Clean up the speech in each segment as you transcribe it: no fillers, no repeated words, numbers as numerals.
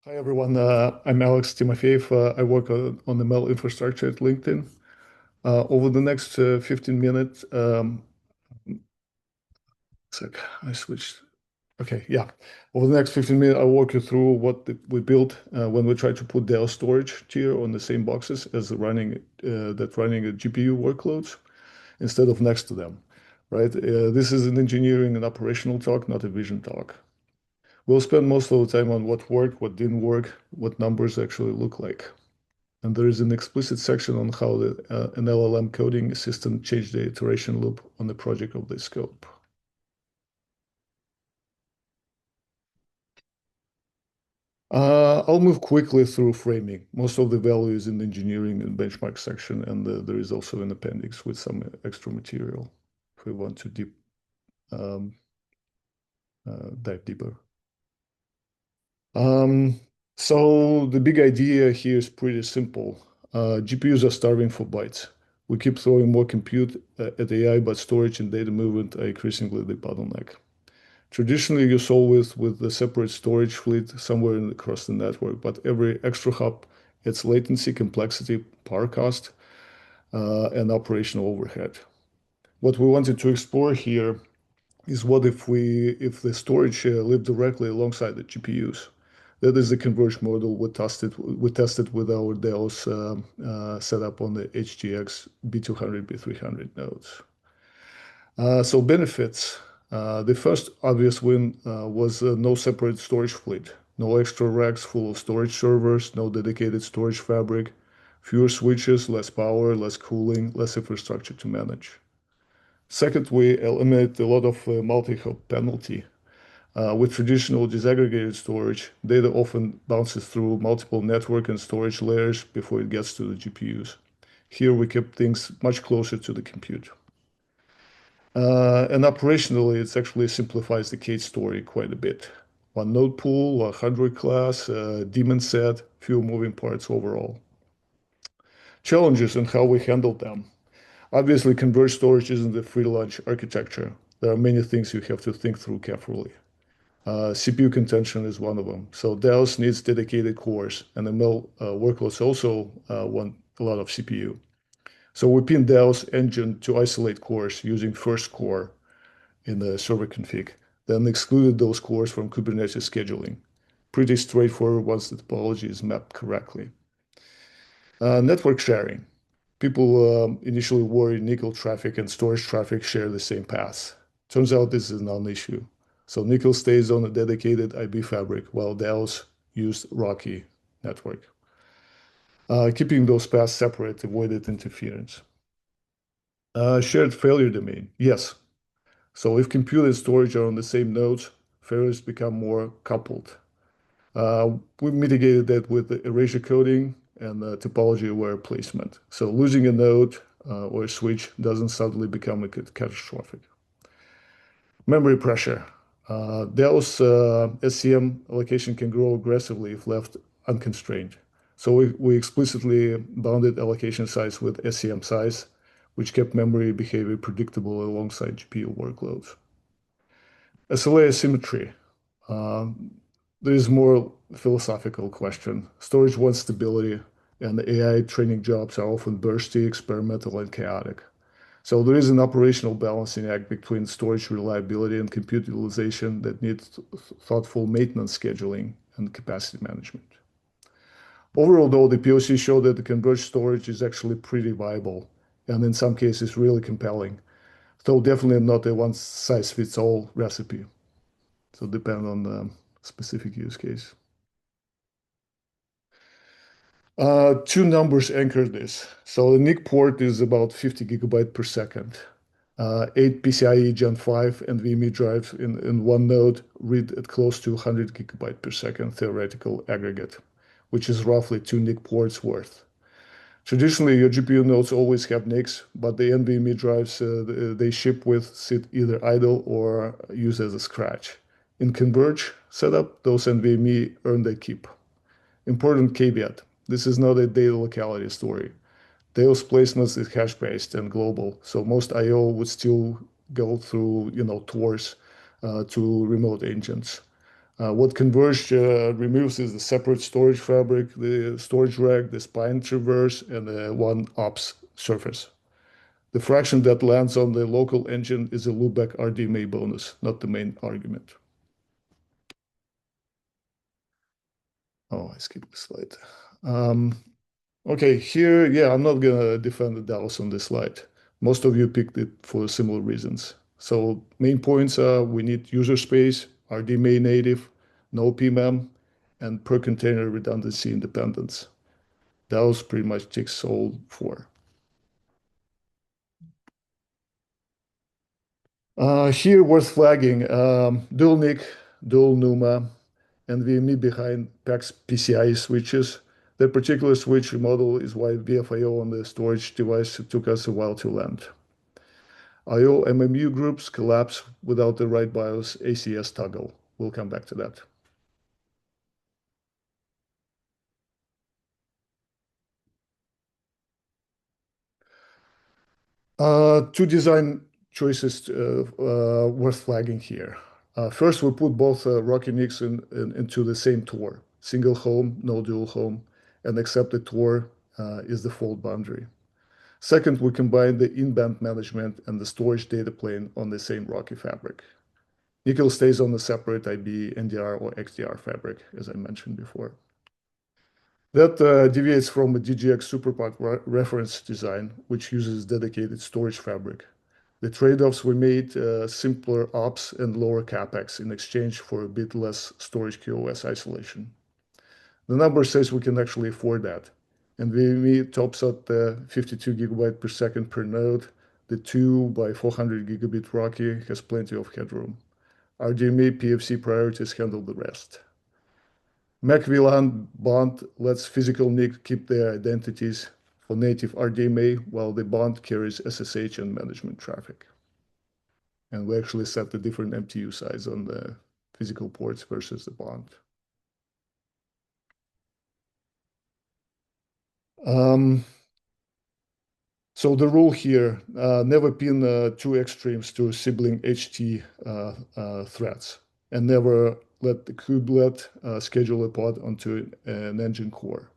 Hi everyone, I'm Alex Timofeyev. I work on the ML infrastructure at LinkedIn. Over the next 15 minutes, sec, I switched. Okay, yeah. Over the next 15 minutes, I'll walk you through we built when we try to put Dell storage tier on the same boxes as running a GPU workloads instead of next to them, right? This is an engineering and operational talk, not a vision talk. We'll spend most of the time on what worked, what didn't work, what numbers actually look like. And there is an explicit section on how an LLM coding assistant changed the iteration loop on the project of this scope. I'll move quickly through framing. Most of the value is in the engineering and benchmark section, and there is also an appendix with some extra material if we want to um, dive deeper. Um, so the big idea here is pretty simple. GPUs are starving for bytes. We keep throwing more compute at AI, but storage and data movement are increasingly the bottleneck. Traditionally, you solve it with a separate storage fleet somewhere across the network, but every extra hop adds latency, complexity, power cost, and operational overhead. What we wanted to explore here is what if the storage lived directly alongside the GPUs. That is the converged model we tested with our DAOS setup on the HGX B200, B300 nodes. So benefits. The first obvious win was no separate storage fleet, no extra racks full of storage servers, no dedicated storage fabric, fewer switches, less power, less cooling, less infrastructure to manage. Second, we eliminate a lot of multi-hop penalty. With traditional disaggregated storage, data often bounces through multiple network and storage layers before it gets to the GPUs. Here we keep things much closer to the compute. And operationally, it actually simplifies the case story quite a bit. One node pool, a hardware class, daemon set, few moving parts overall. Challenges and how we handle them. Obviously, converged storage isn't a free lunch architecture. There are many things you have to think through carefully. CPU contention is one of them. So DAOS needs dedicated cores, and ML workloads also want a lot of CPU. So we pin DAOS engine to isolate cores using first core in the server config, then excluded those cores from Kubernetes scheduling. Pretty straightforward once the topology is mapped correctly. Network sharing. People initially worried nickel traffic and storage traffic share the same paths. Turns out this is a non-issue. So nickel stays on a dedicated IB fabric while DAOs use Rocky network. Keeping those paths separate avoided interference. Shared failure domain. Yes. So if compute and storage are on the same nodes, failures become more coupled. We mitigated that with the erasure coding and topology-aware placement. So losing a node or a switch doesn't suddenly become catastrophic. Memory pressure. DAO's SCM allocation can grow aggressively if left unconstrained. So we explicitly bounded allocation size with SCM size, which kept memory behavior predictable alongside GPU workloads. SLA asymmetry. There is more philosophical question. Storage wants stability, and the AI training jobs are often bursty, experimental, and chaotic. So there is an operational balancing act between storage reliability and compute utilization that needs thoughtful maintenance scheduling and capacity management. Overall, though, the POC showed that the converged storage is actually pretty viable, and in some cases really compelling, though definitely not a one-size-fits-all recipe. So depend on the specific use case. Two numbers anchor this. So the NIC port is about 50 gigabyte per second. 8 PCIe Gen 5 NVMe drives in one node read at close to 100 gigabyte per second theoretical aggregate, which is roughly two NIC ports worth. Traditionally, your GPU nodes always have NICs, but the NVMe drives they ship with sit either idle or use as a scratch. In Converge setup, those NVMe earn their keep. Important caveat, this is not a data locality story. DAOS placements is hash-based and global, so most I/O would still go through, Tors to remote agents. What Converged removes is the separate storage fabric, the storage rack, the spine traverse, and the one ops surface. The fraction that lands on the local engine is a loopback RDMA bonus, not the main argument. Oh, I skipped the slide. Okay, here, yeah, I'm not gonna defend the DAOS on this slide. Most of you picked it for similar reasons. So main points are we need user space, RDMA native, no PMM, and per container redundancy independence. DAOS pretty much ticks all four. Here worth flagging, dual NIC, dual NUMA, NVMe behind PAX PCIe switches. That particular switch model is why VFIO on the storage device took us a while to land. IO MMU groups collapse without the right BIOS ACS toggle. We'll come back to that. Two design choices worth flagging here. First, we put both Rocky NICs into the same TOR, single home, no dual home, and accept the TOR is the fault boundary. Second, we combine the in-band management and the storage data plane on the same Rocky fabric. Nickel stays on the separate IB, NDR, or XDR fabric, as I mentioned before. That deviates from a DGX SuperPod reference design, which uses dedicated storage fabric. The trade-offs we made simpler ops and lower capex in exchange for a bit less storage QoS isolation. The number says we can actually afford that. NVMe tops at 52 gigabyte per second per node. The 2 by 400 gigabit Rocky has plenty of headroom. RDMA PFC priorities handle the rest. Mac VLAN bond lets physical NIC keep their identities for native RDMA, while the bond carries SSH and management traffic. And we actually set the different MTU size on the physical ports versus the bond. So the rule here, never pin two extremes to sibling HT threads, and never let the kubelet schedule a pod onto an engine core.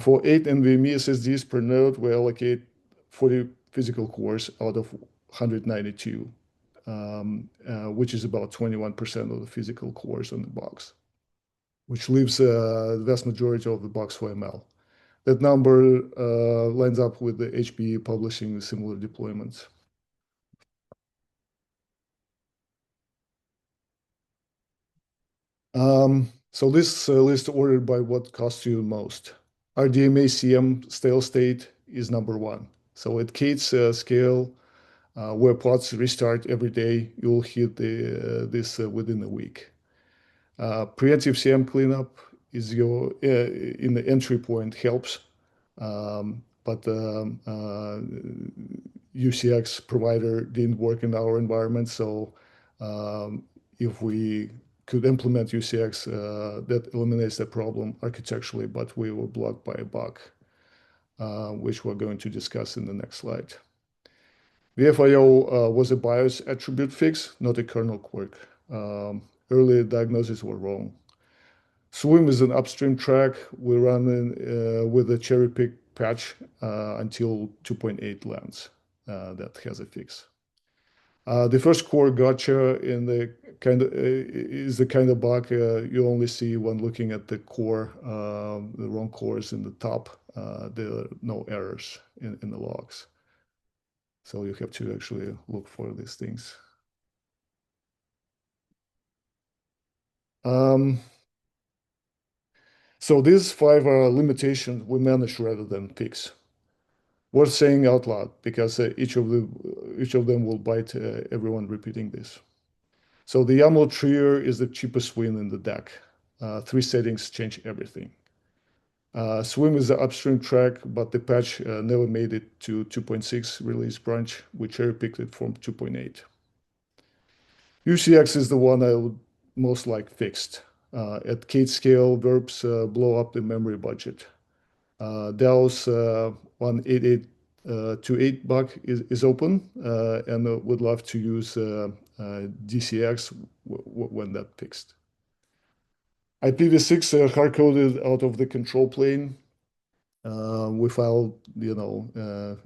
For 8 NVMe SSDs per node, we allocate 40 physical cores out of 192, which is about 21% of the physical cores on the box, which leaves the vast majority of the box for ML. That number lines up with the HPE publishing similar deployments. So this list ordered by what costs you most. RDMA CM stale state is number one. So at Kate's scale, where pods restart every day, you'll hit this within a week. Preemptive CM cleanup is your in the entry point helps, but UCX provider didn't work in our environment. So if we could implement UCX, that eliminates the problem architecturally, but we were blocked by a bug, which we're going to discuss in the next slide. VFIO was a BIOS attribute fix, not a kernel quirk. Earlier diagnoses were wrong. Swim is an upstream track. We run with a cherry pick patch until 2.8 lands. That has a fix. The first core gotcha in the is the kind of bug you only see when looking at the core, the wrong cores in the top. There are no errors in the logs. So you have to actually look for these things. So these 5 are limitations we manage rather than fix. Worth saying out loud because each of them will bite everyone repeating this. So the YAML trier is the cheapest win in the deck. 3 settings change everything. Swim is the upstream track, but the patch never made it to 2.6 release branch. We cherry picked it from 2.8. UCX is the one I would most like fixed. At Kate scale, verbs blow up the memory budget. DAOS 18828 bug is open, and would love to use DCX when that fixed. IPv6 hard-coded out of the control plane. We filed,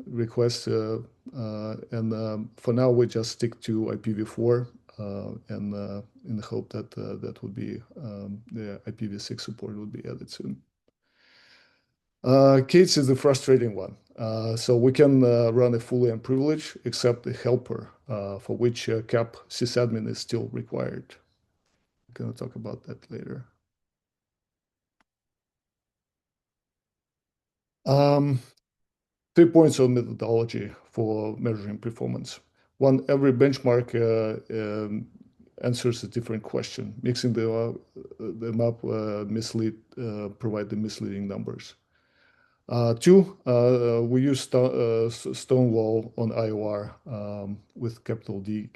requests, and for now we just stick to IPv4, and in the hope that that would be the IPv6 support would be added soon. Kates is the frustrating one. So we can run a fully unprivileged except the helper, for which cap sysadmin is still required. We're going to talk about that later. Um, 3 points on methodology for measuring performance. One, every benchmark answers a different question. Mixing them up provide the misleading numbers. Two, we use Stonewall on IOR with capital D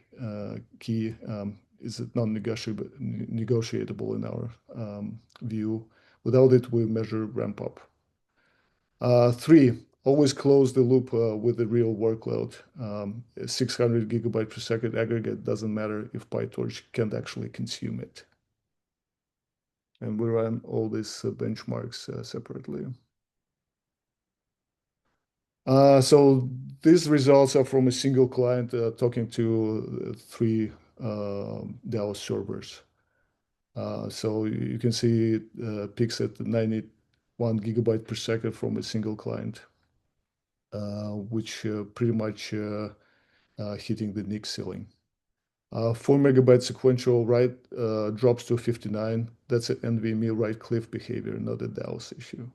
key. Is it non-negotiable in our view? Without it, we measure ramp up. Three, always close the loop with the real workload. 600 gigabyte per second aggregate doesn't matter if PyTorch can't actually consume it. And we run all these benchmarks separately. So these results are from a single client talking to three DAOS servers. So you can see peaks at 91 gigabyte per second from a single client, which pretty much hitting the NIC ceiling. 4 megabyte sequential write drops to 59. That's an NVMe write cliff behavior, not a DAOS issue.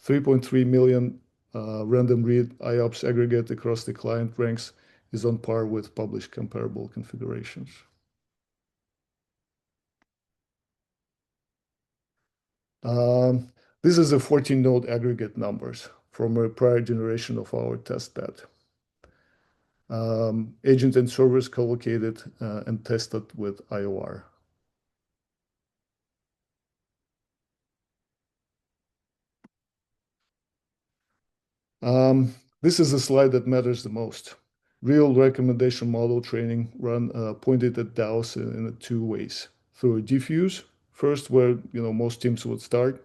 3.3 million random read IOPS aggregate across the client ranks is on par with published comparable configurations. This is the 14 node aggregate numbers from a prior generation of our test bed. Agent and servers collocated and tested with IOR. This is the slide that matters the most. Real recommendation model training run pointed at DAOs in two ways. Through a diffuse, first where most teams would start,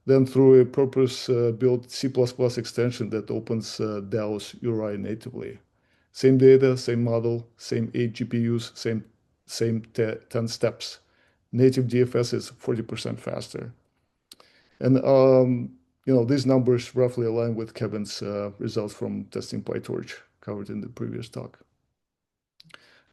then through a purpose-built C++ extension that opens DAOs URI natively. Same data, same model, same 8 GPUs, same 10 steps. Native DFS is 40% faster. And these numbers roughly align with Kevin's results from testing PyTorch covered in the previous talk.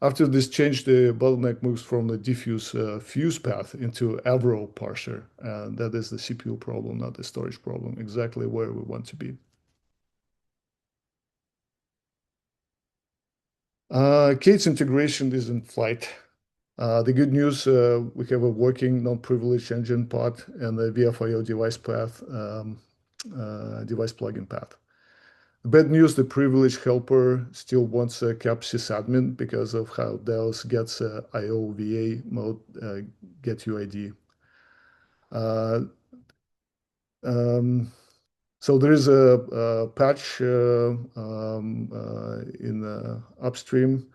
After this change, the bottleneck moves from the diffuse fuse path into Avro parser. And that is the CPU problem, not the storage problem, exactly where we want to be. Kate's integration is in flight. The good news, we have a working non-privileged engine pod and a VFIO device path, device plugin path. The bad news, the privileged helper still wants a cap sysadmin because of how DAOS gets IOVA mode get UID. So there is a patch in upstream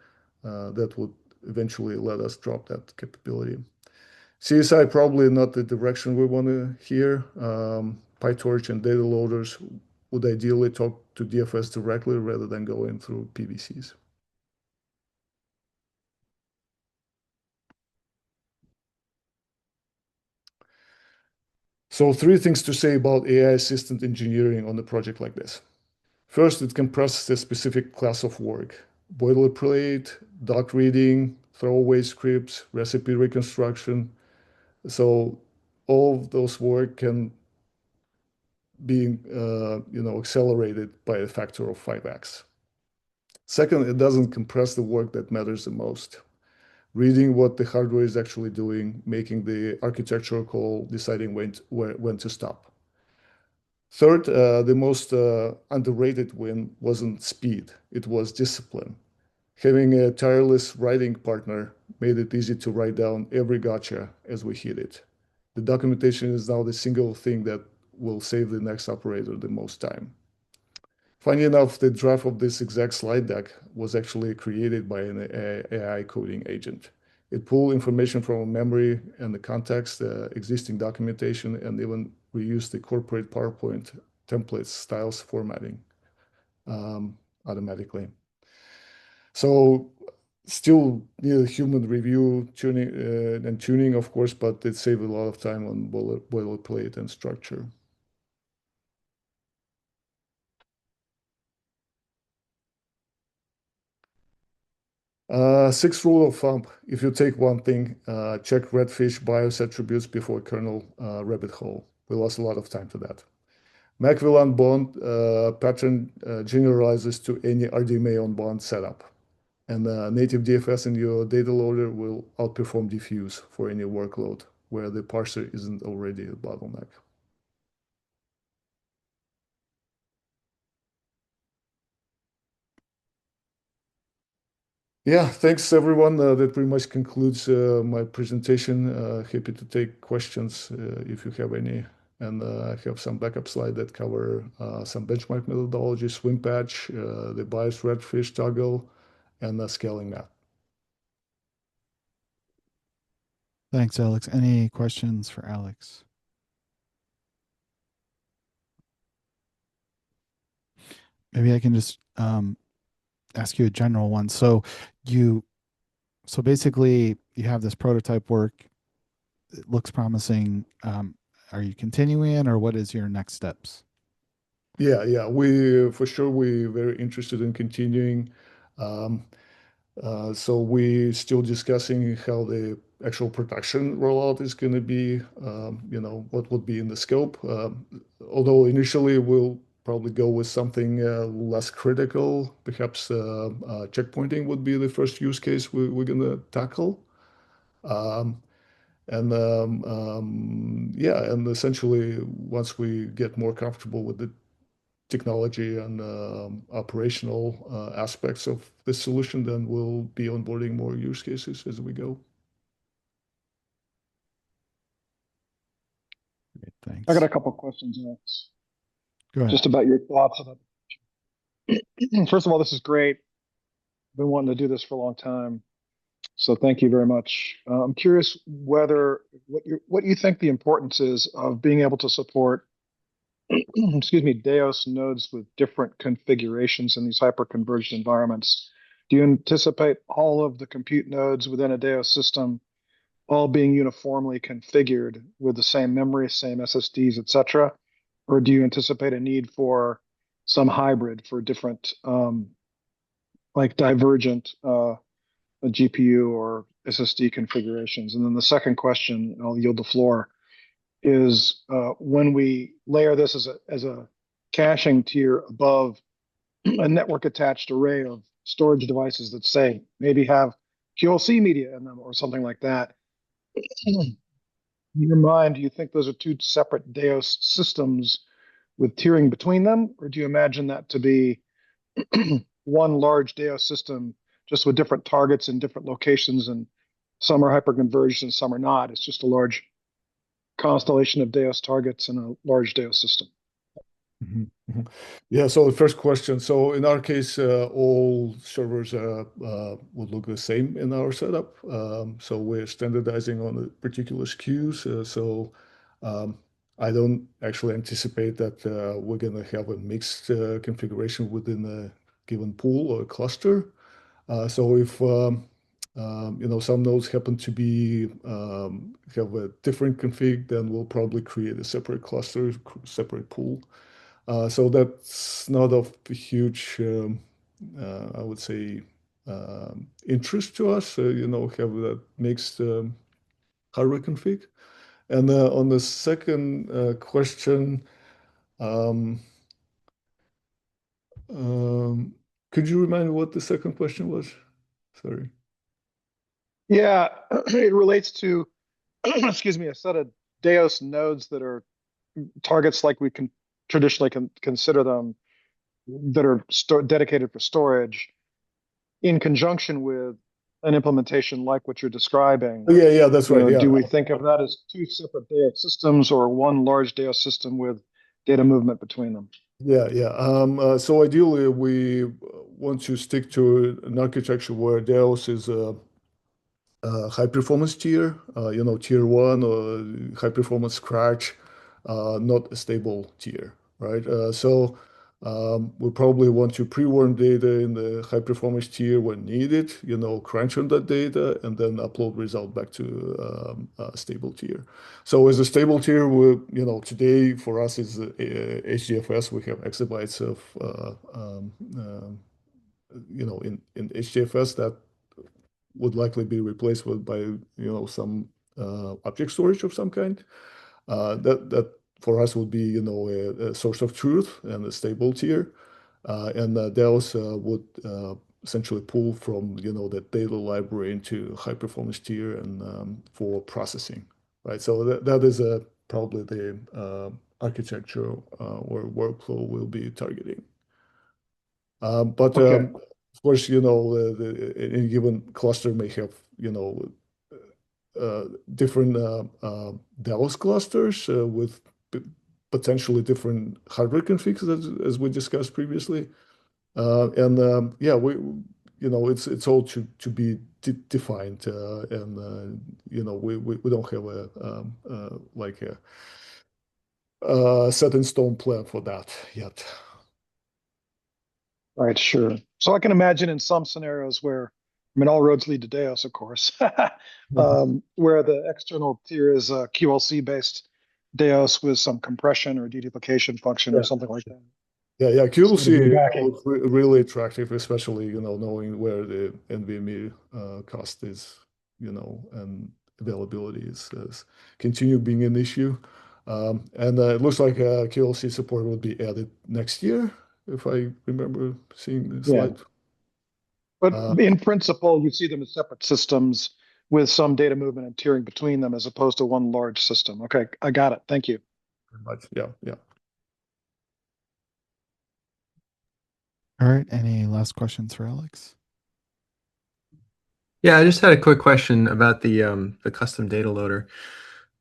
that would eventually let us drop that capability. CSI probably not the direction we want to hear. PyTorch and data loaders would ideally talk to DFS directly rather than going through PVCs. So 3 things to say about AI assistant engineering on a project like this. First, it compresses a specific class of work. Boilerplate, doc reading, throwaway scripts, recipe reconstruction. So all of those work can be accelerated by a factor of 5x. Second, it doesn't compress the work that matters the most. Reading what the hardware is actually doing, making the architectural call, deciding when to stop. Third, the most underrated win wasn't speed, it was discipline. Having a tireless writing partner made it easy to write down every gotcha as we hit it. The documentation is now the single thing that will save the next operator the most time. Funny enough, the draft of this exact slide deck was actually created by an AI coding agent. It pull information from memory and the context, existing documentation, and even reuse the corporate PowerPoint templates, styles, formatting automatically. So still need a human review, tuning and tuning, of course, but it saves a lot of time on boilerplate and structure. Sixth rule of thumb, if you take one thing, check redfish BIOS attributes before kernel rabbit hole. We lost a lot of time to that. MacVLAN bond pattern generalizes to any RDMA on bond setup. And native DFS in your data loader will outperform diffuse for any workload where the parser isn't already a bottleneck. Yeah, thanks everyone. That pretty much concludes my presentation. Happy to take questions if you have any. And I have some backup slides that cover some benchmark methodology, swim patch, the bias redfish toggle, and the scaling map. Thanks, Alex. Any questions for Alex? Maybe I can just ask you a general one. So basically you have this prototype work. It looks promising. Are you continuing, or what is your next steps? Yeah. We're very interested in continuing. Um, so we're still discussing how the actual production rollout is going to be, what would be in the scope. Although initially we'll probably go with something less critical, perhaps checkpointing would be the first use case we're going to tackle. Um, and essentially, once we get more comfortable with the technology and operational aspects of the solution, then we'll be onboarding more use cases as we go. Great, thanks. I got a couple of questions, Alex, Go ahead. just about your thoughts on it. First of all, this is great. Been wanting to do this for a long time, so thank you very much. I'm curious what you think the importance is of being able to support, excuse me, DAOS nodes with different configurations in these hyper-converged environments. Do you anticipate all of the compute nodes within a DAOS system all being uniformly configured with the same memory, same SSDs, et cetera? Or do you anticipate a need for some hybrid for different, like divergent GPU or SSD configurations? And then the second question, I'll yield the floor, is when we layer this as a caching tier above a network attached array of storage devices that say maybe have QLC media in them or something like that, in your mind, do you think those are two separate DAOS systems with tiering between them, or do you imagine that to be one large DAOS system just with different targets in different locations, and some are hyperconverged and some are not? It's just a large constellation of DAOS targets in a large DAOS system. Mhm, mhm. Yeah, so the first question. So in our case, all servers would look the same in our setup. So we're standardizing on the particular SKUs. So I don't actually anticipate that we're going to have a mixed configuration within a given pool or cluster. So if some nodes happen to be have a different config, then we'll probably create a separate cluster, separate pool. So that's not of huge, I would say, interest to us, have that mixed hardware config. And on the second question, um, could you remind me what the second question was? Sorry. Yeah, it relates to, excuse me, a set of DAOS nodes that are targets like we can traditionally consider them, that are dedicated for storage, in conjunction with an implementation like what you're describing. Oh, yeah, that's right. Yeah. Do we think of that as two separate DAOS systems or one large DAOS system with data movement between them? Yeah. So ideally, we want to stick to an architecture where DAOS is high performance tier, tier one or high performance scratch, not a stable tier, right? We probably want to pre-warm data in the high performance tier when needed, crunch on that data and then upload result back to a stable tier. So as a stable tier, today for us is HDFS. We have exabytes of, in HDFS that would likely be replaced by some object storage of some kind. That for us would be a source of truth and a stable tier, and DAOS would essentially pull from that data library into high performance tier and for processing, right? So that is probably the architecture or workflow we'll be targeting. But Okay. of course, any given cluster may have, different DAOS clusters with potentially different hardware configs as we discussed previously. Yeah, it's all to be defined, and we don't have like a set in stone plan for that yet. Right, sure. So I can imagine in some scenarios where, I mean, all roads lead to DAOS, of course, where the external tier is a QLC based DAOS with some compression or deduplication function or Yeah. something like that. Yeah, Sort of QLC backing. looks really attractive, especially knowing where the NVMe cost is, and availability is continue being an issue. And it looks like QLC support would be added next year, if I remember seeing the Yeah. slide. But Uh, in principle, you see them as separate systems with some data movement and tiering between them as opposed to one large system. Okay, I got it. Thank you. Pretty much, yeah. All right. Any last questions for Alex? Yeah, I just had a quick question about the custom data loader.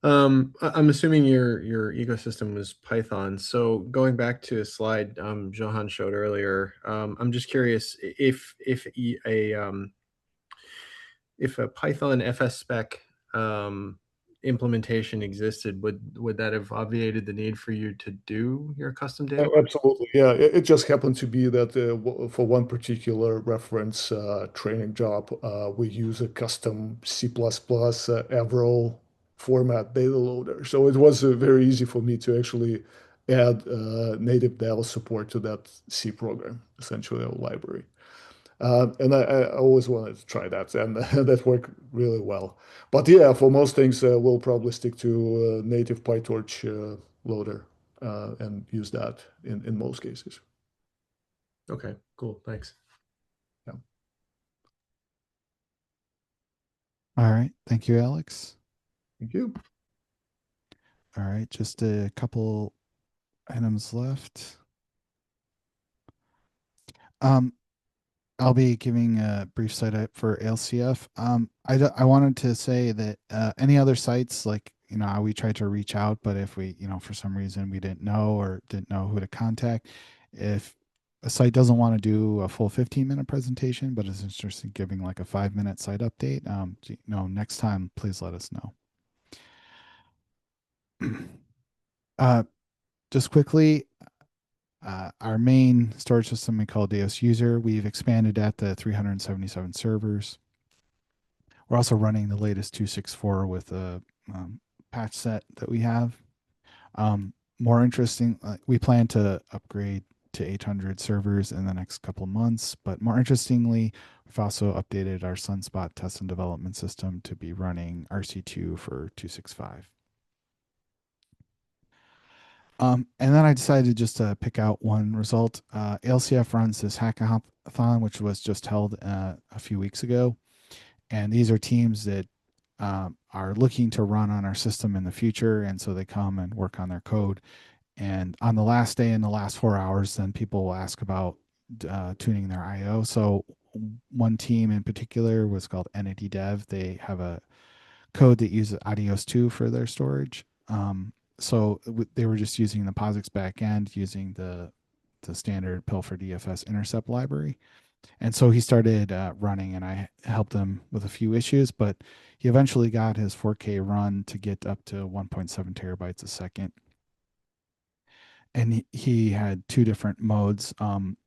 I'm assuming your ecosystem was Python. So going back to a slide Johan showed earlier, I'm just curious if a Python FS spec implementation existed, would that have obviated the need for you to do your custom data loader? Absolutely, yeah. It just happened to be that for one particular reference training job, we use a custom C++ Avril format data loader. So it was very easy for me to actually add native DAO support to that C program, essentially a library. And I always wanted to try that, and that worked really well. But yeah, for most things, we'll probably stick to native PyTorch loader and use that in most cases. Okay, cool. Thanks. Yeah. All right. Thank you, Alex. Thank you. All right. Just a couple items left. I'll be giving a brief site up for LCF. I wanted to say that any other sites, like, we tried to reach out, but if we, for some reason we didn't know or didn't know who to contact, if a site doesn't want to do a full 15-minute presentation, but is interested in giving like a 5-minute site update, next time, please let us know. Just quickly, our main storage system we call DAOS user. We've expanded that to 377 servers. We're also running the latest 264 with a patch set that we have. More interesting, we plan to upgrade to 800 servers in the next couple of months. But more interestingly, we've also updated our Sunspot test and development system to be running RC2 for 265. And then I decided just to pick out one result. ALCF runs this hackathon, which was just held a few weeks ago. And these are teams that are looking to run on our system in the future. And so they come and work on their code. And on the last day, in the last 4 hours, then people will ask about tuning their IO. So one team in particular was called Entity Dev. They have a code that uses Adios 2 for their storage. So they were just using the POSIX backend, using the standard Pilfer DFS intercept library. And so he started running, and I helped him with a few issues, but he eventually got his 4K run to get up to 1.7 terabytes a second. And he had two different modes. I'm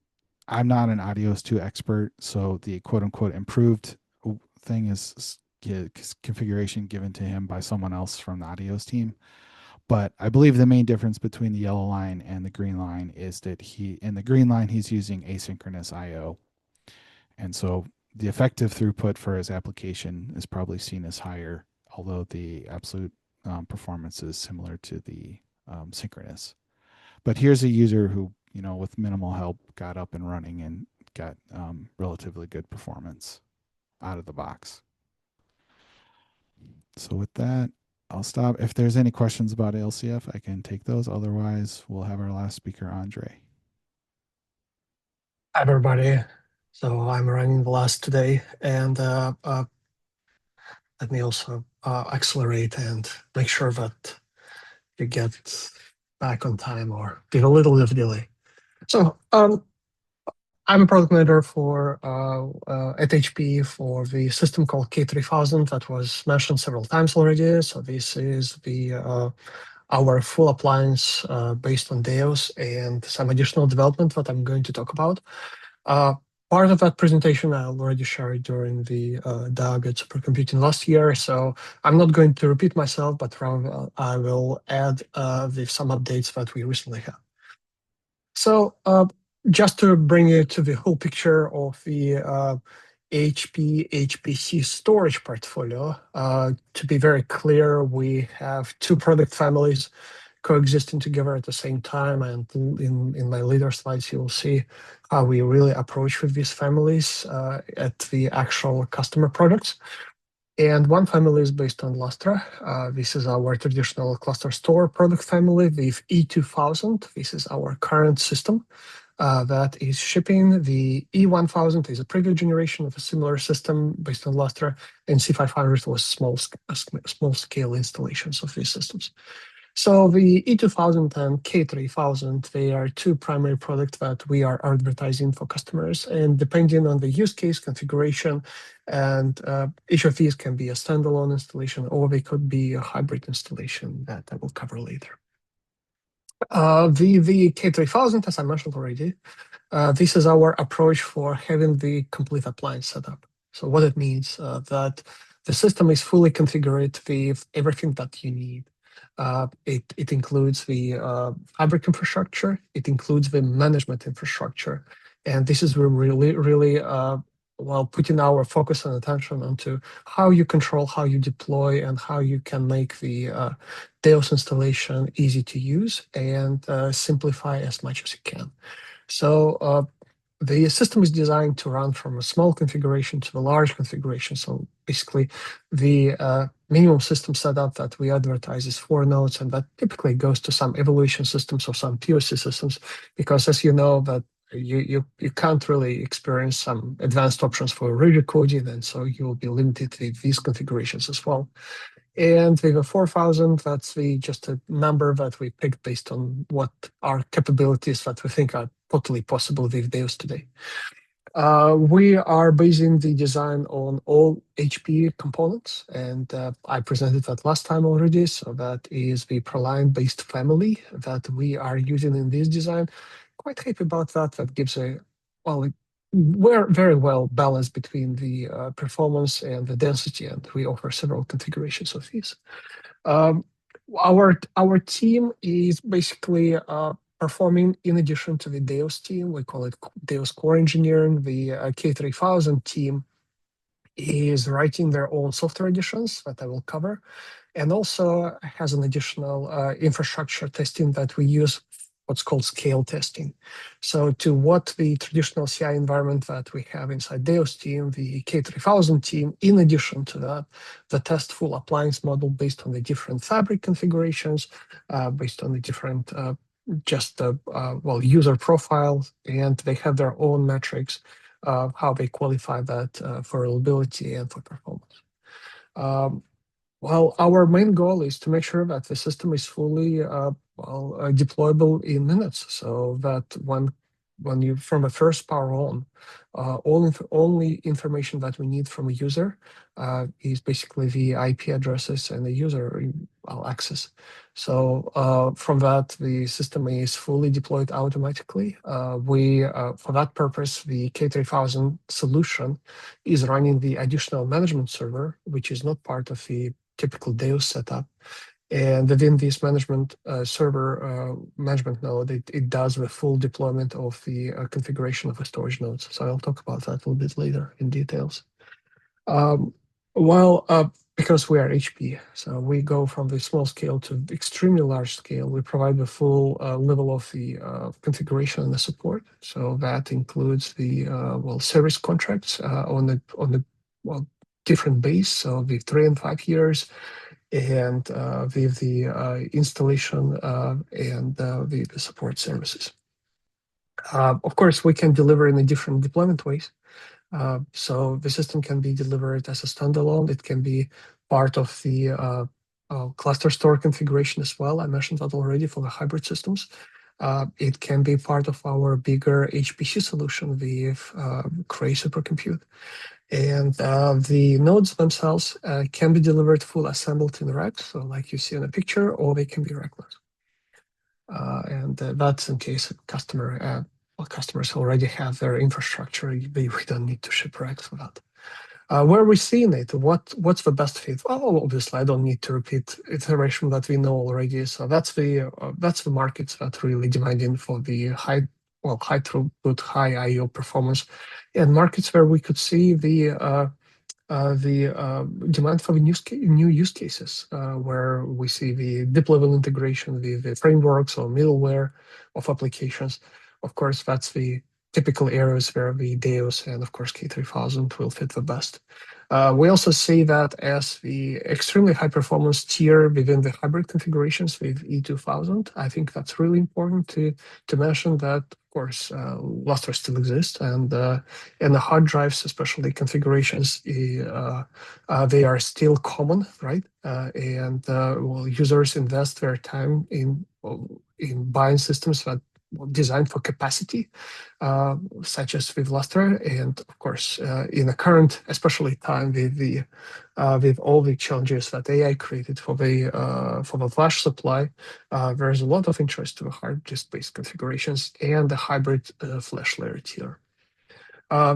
not an Audios 2 expert, so the quote unquote improved thing is configuration given to him by someone else from the Audios team. But I believe the main difference between the yellow line and the green line is that in the green line, he's using asynchronous IO. And so the effective throughput for his application is probably seen as higher, although the absolute performance is similar to the synchronous. But here's a user who, with minimal help, got up and running and got relatively good performance out of the box. So with that, I'll stop. If there's any questions about ALCF, I can take those. Otherwise, we'll have our last speaker, Andre. Hi, everybody. So I'm running the last today, and let me also accelerate and make sure that you get back on time or with a little bit of delay. So I'm a product manager for at HP for the system called K3000 that was mentioned several times already. So this is the our full appliance based on DAOS and some additional development that I'm going to talk about. Part of that presentation I already shared during the DUG at Supercomputing last year, so I'm not going to repeat myself, but rather I will add some updates that we recently had. So just to bring you to the whole picture of the HP HPC storage portfolio, to be very clear, we have two product families coexisting together at the same time. And in my later slides, you will see how we really approach with these families at the actual customer products. And one family is based on Lustre. This is our traditional cluster store product family with E2000. This is our current system that is shipping. The E1000 is a previous generation of a similar system based on Lustre, and C500 was small scale installations of these systems. So the E2000 and K3000, they are two primary products that we are advertising for customers. And depending on the use case configuration, and each of these can be a standalone installation, or they could be a hybrid installation that I will cover later. The K3000, as I mentioned already, this is our approach for having the complete appliance setup. So what it means that the system is fully configured with everything that you need. It includes the fabric infrastructure. It includes the management infrastructure. And this is really putting our focus and attention onto how you control, how you deploy, and how you can make the DAOS installation easy to use and simplify as much as you can. So the system is designed to run from a small configuration to the large configuration. So basically, the minimum system setup that we advertise is 4 nodes, and that typically goes to some evaluation systems or some POC systems, because as you know, that you can't really experience some advanced options for re-recoding, and so you will be limited with these configurations as well. And with a 4,000, that's just a number that we picked based on what our capabilities that we think are totally possible with DAOS today. We are basing the design on all HP components, and I presented that last time already. So that is the Proline-based family that we are using in this design. Quite happy about that. That gives we're very well balanced between the performance and the density, and we offer several configurations of these. Our team is basically performing in addition to the DAOS team. We call it DAOS Core Engineering. The K3000 team is writing their own software editions that I will cover, and also has an additional infrastructure testing that we use, what's called scale testing. So to what the traditional CI environment that we have inside DAOS team, the K3000 team, in addition to that, the test full appliance model based on the different fabric configurations, based on the different user profiles, and they have their own metrics of how they qualify that for reliability and for performance. Well, our main goal is to make sure that the system is fully deployable in minutes, so that when from the first power on, only information that we need from a user is basically the IP addresses and the user access. So from that, the system is fully deployed automatically. For that purpose, the K3000 solution is running the additional management server, which is not part of the typical DAOS setup. And within this management server management node, it does the full deployment of the configuration of the storage nodes. So I'll talk about that a little bit later in details. Because we are HP, so we go from the small scale to extremely large scale. We provide the full level of the configuration and the support. So that includes the service contracts on the different base, so the 3 and 5 years, and with the installation and the support services. Of course, we can deliver in a different deployment ways. So the system can be delivered as a standalone. It can be part of the cluster store configuration as well. I mentioned that already for the hybrid systems. It can be part of our bigger HPC solution with Cray supercompute. And the nodes themselves can be delivered full assembled in racks, so like you see in the picture, or they can be rackless. And that's in case customers already have their infrastructure. We don't need to ship racks for that. Where are we seeing it? What's the best fit? Well, obviously, I don't need to repeat iteration that we know already. So that's the markets that really demanding for the high throughput, high I/O performance, and markets where we could see the demand for new use cases, where we see the deep level integration with the frameworks or middleware of applications. Of course, that's the typical areas where the DAOS and of course K3000 will fit the best. We also see that as the extremely high performance tier within the hybrid configurations with E2000. I think that's really important to mention that, of course, Lustre still exists, and the hard drives, especially configurations, they are still common, right? Users invest their time in buying systems that designed for capacity, such as with Lustre, and of course, in the current, especially time with all the challenges that AI created for the flash supply, there is a lot of interest to the hard disk-based configurations and the hybrid flash layer tier.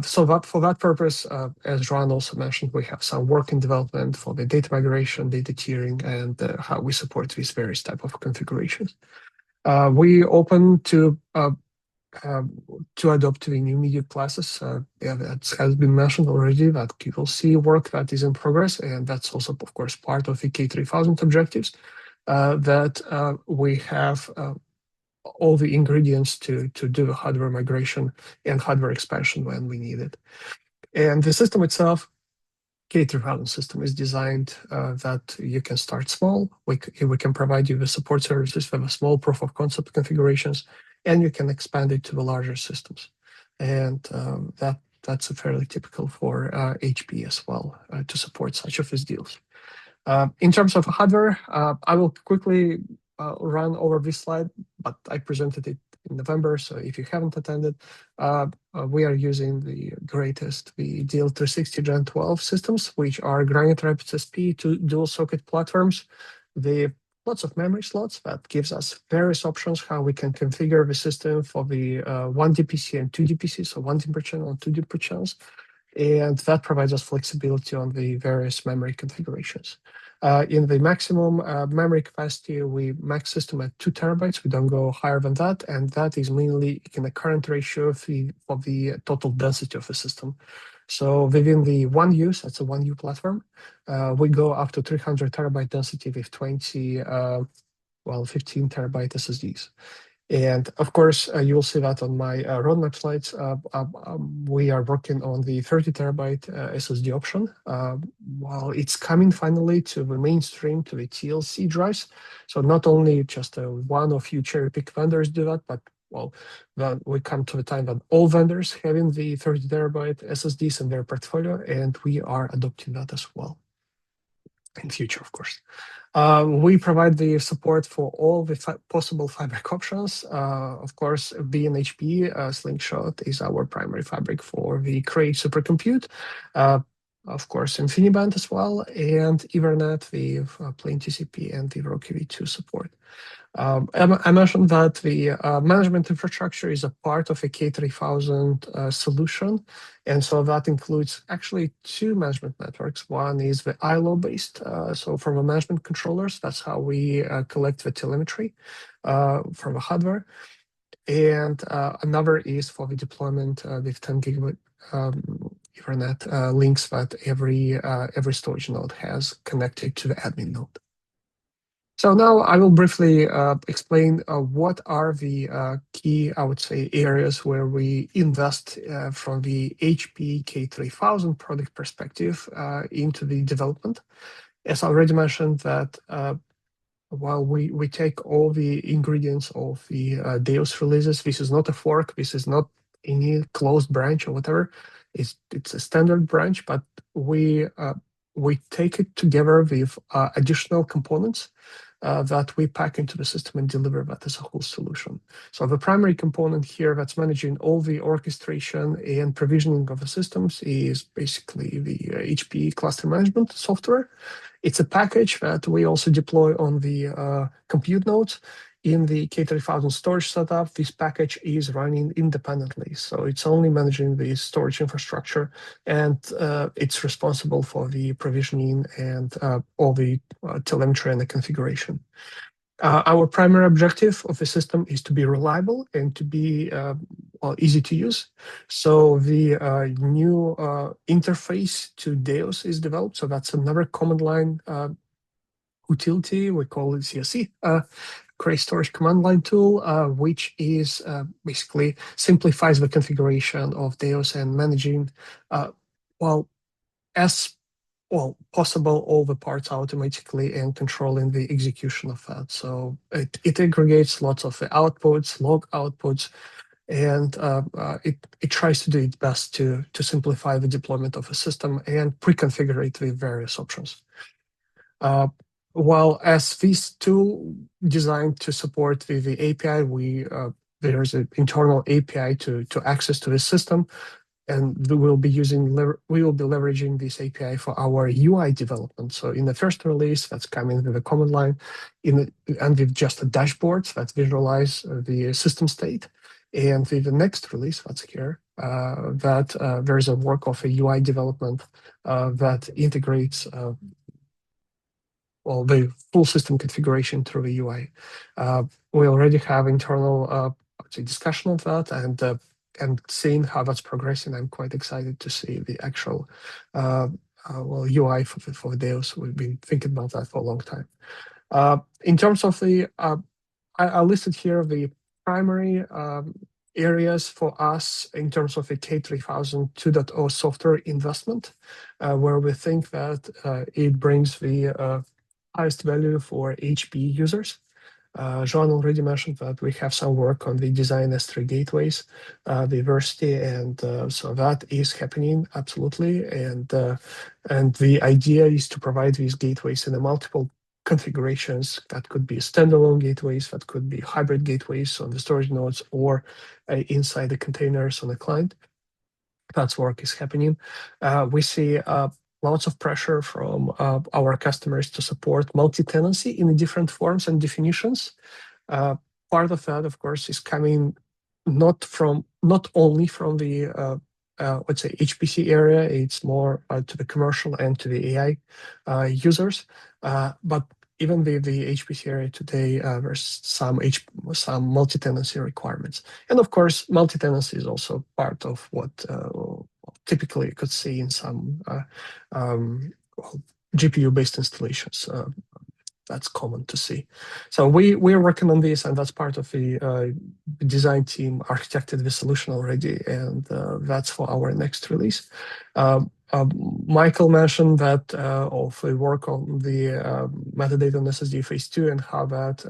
So that for that purpose, as Ron also mentioned, we have some work in development for the data migration, data tiering, and how we support these various type of configurations. We open to adopt the new media classes. That has been mentioned already, that you will see work that is in progress, and that's also, of course, part of the K3000 objectives, that we have all the ingredients to do the hardware migration and hardware expansion when we need it. And the system itself, K3000 system, is designed that you can start small. We can provide you with support services with a small proof of concept configurations, and you can expand it to the larger systems. And that's a fairly typical for HP as well, to support such of these deals. In terms of hardware, I will quickly run over this slide, but I presented it in November, so if you haven't attended, we are using the DL'26 Gen 12 systems, which are Granite Rapids SP to dual socket platforms with lots of memory slots. That gives us various options how we can configure the system for the 1 DPC and 2 DPC, so 1 DIMM per channel and 2 DIMM per channels. And that provides us flexibility on the various memory configurations. In the maximum memory capacity, we max system at 2 terabytes. We don't go higher than that, and that is mainly in the current ratio of the total density of the system. So within the 1U, that's a 1U platform, we go up to 300 terabyte density with 15 terabyte SSDs. And of course, you will see that on my roadmap slides. We are working on the 30 terabyte SSD option. While it's coming finally to the mainstream, to the TLC drives. So not only just one or few cherry pick vendors do that, but we come to the time that all vendors having the 30 terabyte SSDs in their portfolio, and we are adopting that as well. in future, of course. We provide the support for all the possible fabric options. Of course, BNHP Slingshot is our primary fabric for the Cray supercompute. Of course, InfiniBand as well, and Ethernet with plain TCP and the Rocky V2 support. I mentioned that the management infrastructure is a part of a K3000 solution, and so that includes actually two management networks. One is the ILO-based, so from the management controllers, that's how we collect the telemetry from the hardware, and another is for the deployment with 10 gigabit Ethernet links that every storage node has connected to the admin node. So now I will briefly explain what are the key, I would say, areas where we invest from the HP K3000 product perspective into the development. As I already mentioned that while we take all the ingredients of the DAOS releases, this is not a fork, this is not any closed branch or whatever. It's a standard branch, but we take it together with additional components that we pack into the system and deliver that as a whole solution. So the primary component here that's managing all the orchestration and provisioning of the systems is basically the HP cluster management software. It's a package that we also deploy on the compute nodes. In the K3000 storage setup, this package is running independently. So it's only managing the storage infrastructure, and it's responsible for the provisioning and all the telemetry and the configuration. Our primary objective of the system is to be reliable and to be easy to use. So the new interface to DAOS is developed. So that's another command line utility. We call it CSC. Cray Storage Command Line tool, which is basically simplifies the configuration of DAOS and managing, as possible, all the parts automatically and controlling the execution of that. So it aggregates lots of the outputs, log outputs, and it tries to do its best to simplify the deployment of a system and pre-configure it with various options. While as this tool designed to support the API, there's an internal API to access to the system, and we will be leveraging this API for our UI development. So in the first release, that's coming with a command line, and with just a dashboard that visualize the system state. And with the next release, that's here, there's a work of a UI development that integrates the full system configuration through the UI. We already have internal discussion of that, and seeing how that's progressing, I'm quite excited to see the actual UI for DAOS. We've been thinking about that for a long time. In terms of the, I listed here the primary areas for us in terms of a K3000 2.0 software investment, where we think that it brings the highest value for HP users. Joan already mentioned that we have some work on the design S3 gateways, diversity, and so that is happening absolutely. And the idea is to provide these gateways in the multiple configurations. That could be standalone gateways, that could be hybrid gateways on the storage nodes, or inside the containers on the client. That's work is happening. We see lots of pressure from our customers to support multi-tenancy in different forms and definitions. Part of that, of course, is coming not only from the let's say HPC area. It's more to the commercial and to the AI users. But even the HPC area today, there's some multi-tenancy requirements. And of course, multi-tenancy is also part of what typically you could see in some GPU-based installations. That's common to see. So we're working on this, and that's part of the design team architected the solution already, and that's for our next release. Michael mentioned that of the work on the metadata on SSD phase 2 and how that